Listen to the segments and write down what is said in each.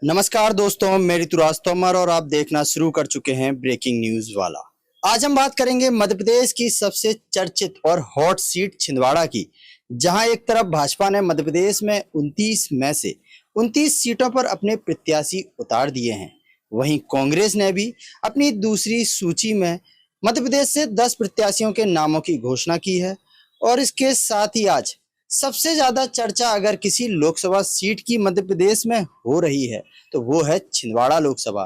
नमस्कार दोस्तों, मैं ऋतुराज तोमर और आप देखना शुरू कर चुके हैं ब्रेकिंग न्यूज वाला। आज हम बात करेंगे मध्य प्रदेश की सबसे चर्चित और हॉट सीट छिंदवाड़ा की, जहां एक तरफ भाजपा ने मध्य प्रदेश में 29 में से 29 सीटों पर अपने प्रत्याशी उतार दिए हैं, वहीं कांग्रेस ने भी अपनी दूसरी सूची में मध्य प्रदेश से 10 प्रत्याशियों के नामों की घोषणा की है। और इसके साथ ही आज सबसे ज्यादा चर्चा अगर किसी लोकसभा सीट की मध्य प्रदेश में हो रही है तो वो है छिंदवाड़ा लोकसभा,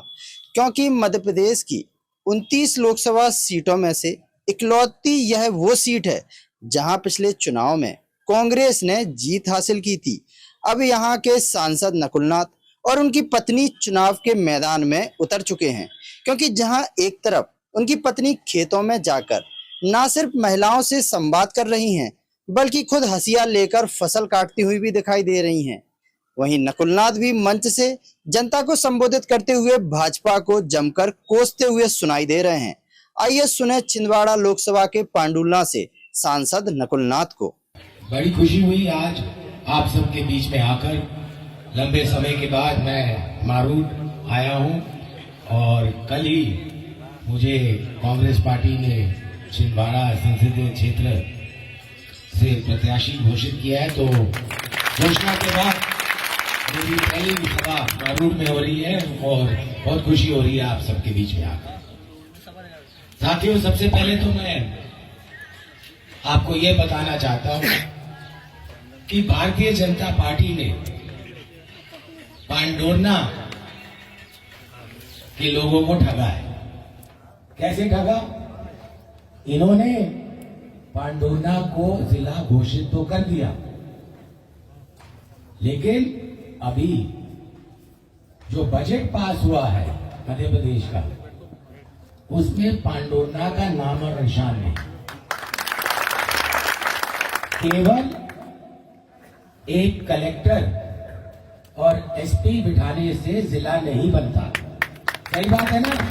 क्योंकि मध्य प्रदेश की 29 लोकसभा सीटों में से इकलौती यह वो सीट है जहां पिछले चुनाव में कांग्रेस ने जीत हासिल की थी। अब यहां के सांसद नकुलनाथ और उनकी पत्नी चुनाव के मैदान में उतर चुके हैं, क्योंकि जहां एक तरफ उनकी पत्नी खेतों में जाकर ना सिर्फ महिलाओं से संवाद कर रही हैं, बल्कि खुद हंसिया लेकर फसल काटती हुई भी दिखाई दे रही हैं, वहीं नकुलनाथ भी मंच से जनता को संबोधित करते हुए भाजपा को जमकर कोसते हुए सुनाई दे रहे हैं। आइए सुने छिंदवाड़ा लोकसभा के पांडुलना से सांसद नकुलनाथ को। बड़ी खुशी हुई आज आप सबके बीच में आकर। लंबे समय के बाद मैं मारूड आया हूं और कल ही मुझे कांग्रेस पार्टी ने छिंदवाड़ा संसदीय क्षेत्र से प्रत्याशी घोषित किया है। तो घोषणा के बाद मेरी पहली सभा मारूड में हो रही है और बहुत खुशी हो रही है आप सबके बीच में आकर। साथियों, सबसे पहले तो मैं आपको ये बताना चाहता हूं कि भारतीय जनता पार्टी ने पांडोरना के लोगों को ठगा है। कैसे ठगा? इन्होंने पांडोरना को जिला घोषित तो कर दिया, लेकिन अभी जो बजट पास हुआ है मध्य प्रदेश का, उसमें पांडोरना का नाम और निशान नहीं। केवल एक कलेक्टर और एसपी बिठाने से जिला नहीं बनता। सही बात है ना?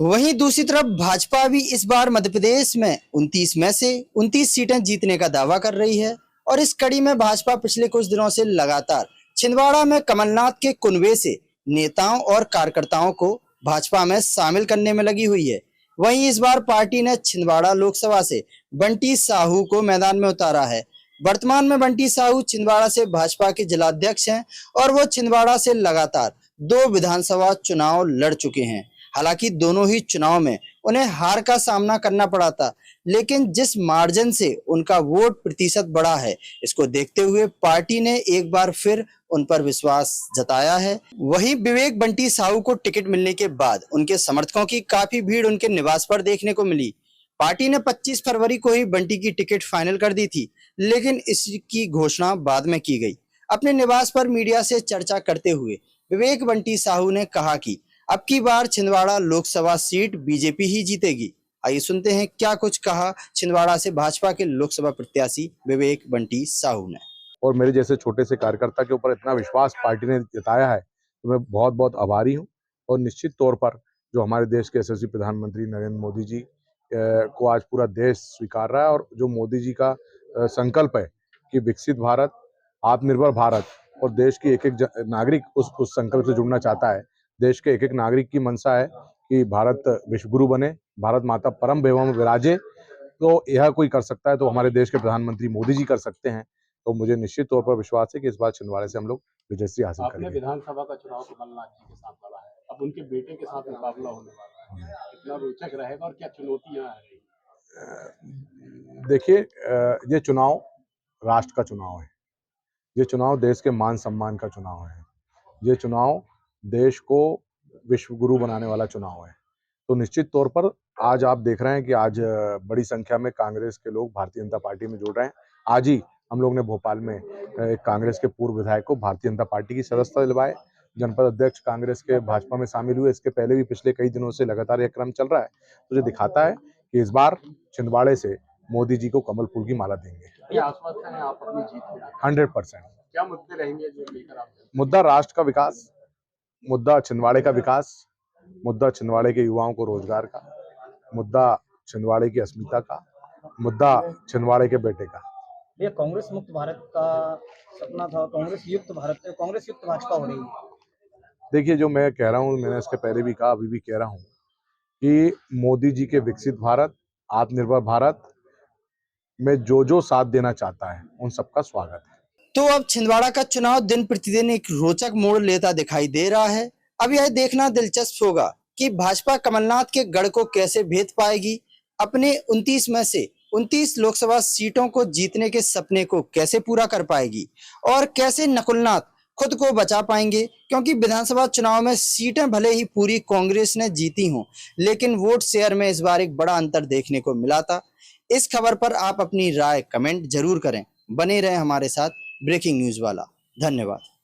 वहीं दूसरी तरफ भाजपा भी इस बार मध्य प्रदेश में 29 में से 29 सीटें जीतने का दावा कर रही है, और इस कड़ी में भाजपा पिछले कुछ दिनों से लगातार छिंदवाड़ा में कमलनाथ के कुनबे से नेताओं और कार्यकर्ताओं को भाजपा में शामिल करने में लगी हुई है। वहीं इस बार पार्टी ने छिंदवाड़ा लोकसभा से बंटी साहू को मैदान में उतारा है। वर्तमान में बंटी साहू छिंदवाड़ा से भाजपा के जिलाध्यक्ष हैं और वो छिंदवाड़ा से लगातार 2 विधानसभा चुनाव लड़ चुके हैं। हालांकि दोनों ही चुनाव में उन्हें हार का सामना करना पड़ा था, लेकिन जिस मार्जिन से उनका वोट प्रतिशत बढ़ा है, इसको देखते हुए पार्टी ने एक बार फिर उन पर विश्वास जताया है। वहीं विवेक बंटी साहू को टिकट मिलने के बाद उनके समर्थकों की काफी भीड़ उनके निवास पर देखने को मिली। पार्टी ने 25 फरवरी को ही बंटी की टिकट फाइनल कर दी थी, लेकिन इसकी घोषणा बाद में की गई। अपने निवास पर मीडिया से चर्चा करते हुए विवेक बंटी साहू ने कहा कि अब की बार छिंदवाड़ा लोकसभा सीट बीजेपी ही जीतेगी। आइए सुनते हैं क्या कुछ कहा छिंदवाड़ा से भाजपा के लोकसभा प्रत्याशी विवेक बंटी साहू ने। और मेरे जैसे छोटे से कार्यकर्ता के ऊपर इतना विश्वास पार्टी ने जताया है, तो मैं बहुत बहुत आभारी हूं। और निश्चित तौर पर जो हमारे देश के यशस्वी प्रधानमंत्री नरेंद्र मोदी जी को आज पूरा देश स्वीकार रहा है, और जो मोदी जी का संकल्प है कि विकसित भारत, आत्मनिर्भर भारत, और देश की एक एक नागरिक उस संकल्प से जुड़ना चाहता है। देश के एक एक नागरिक की मंशा है कि भारत विश्वगुरु बने, भारत माता परम वैभव में विराजे। तो यह कोई कर सकता है तो हमारे देश के प्रधानमंत्री मोदी जी कर सकते हैं। तो मुझे निश्चित तौर पर विश्वास है कि इस बार छिंदवाड़े से हम लोग विजयश्री हासिल करेंगे। आपने विधानसभा का चुनाव कमलनाथ जी के साथ लड़ा है, अब उनके बेटे के साथ मुकाबला होने वाला है, कितना रोचक रहेगा और क्या चुनौतियां आ रही? देखिए, ये चुनाव राष्ट्र का चुनाव है, ये चुनाव देश के मान सम्मान का चुनाव है, ये चुनाव देश को विश्वगुरु बनाने वाला चुनाव है। तो निश्चित तौर पर आज आप देख रहे हैं कि आज बड़ी संख्या में कांग्रेस के लोग भारतीय जनता पार्टी में जुड़ रहे हैं। आज ही हम लोग ने भोपाल में एक कांग्रेस के पूर्व विधायक को भारतीय जनता पार्टी की सदस्यता दिलवाए, जनपद अध्यक्ष कांग्रेस के भाजपा में शामिल हुए। इसके पहले भी पिछले कई दिनों से लगातार यह क्रम चल रहा है। तो ये दिखाता है कि इस बार छिंदवाड़े से मोदी जी को कमल फूल की माला देंगे। ये आश्वस्त है आप अपनी जीत में? 100%। क्या मुद्दे रहेंगे जो लेकर आप? मुद्दा राष्ट्र का विकास, मुद्दा छिंदवाड़े का विकास, मुद्दा छिंदवाड़े के युवाओं को रोजगार का, मुद्दा छिंदवाड़े की अस्मिता का, मुद्दा छिंदवाड़े के बेटे का। भैया कांग्रेस मुक्त भारत का सपना था, कांग्रेस युक्त भारत, कांग्रेस युक्त भाजपा हो रही है। देखिए, जो मैं कह रहा हूँ, मैंने इसके पहले भी कहा, अभी भी कह रहा हूँ कि मोदी जी के विकसित भारत, आत्मनिर्भर भारत में जो साथ देना चाहता है उन सबका स्वागत है। तो अब छिंदवाड़ा का चुनाव दिन प्रतिदिन एक रोचक मोड़ लेता दिखाई दे रहा है। अब यह देखना दिलचस्प होगा कि भाजपा कमलनाथ के गढ़ को कैसे भेद पाएगी, अपने 29 में से 29 लोकसभा सीटों को जीतने के सपने को कैसे पूरा कर पाएगी और कैसे नकुलनाथ खुद को बचा पाएंगे, क्योंकि विधानसभा चुनाव में सीटें भले ही पूरी कांग्रेस ने जीती हों, लेकिन वोट शेयर में इस बार एक बड़ा अंतर देखने को मिला था। इस खबर पर आप अपनी राय कमेंट जरूर करें। बने रहें हमारे साथ ब्रेकिंग न्यूज वाला। धन्यवाद।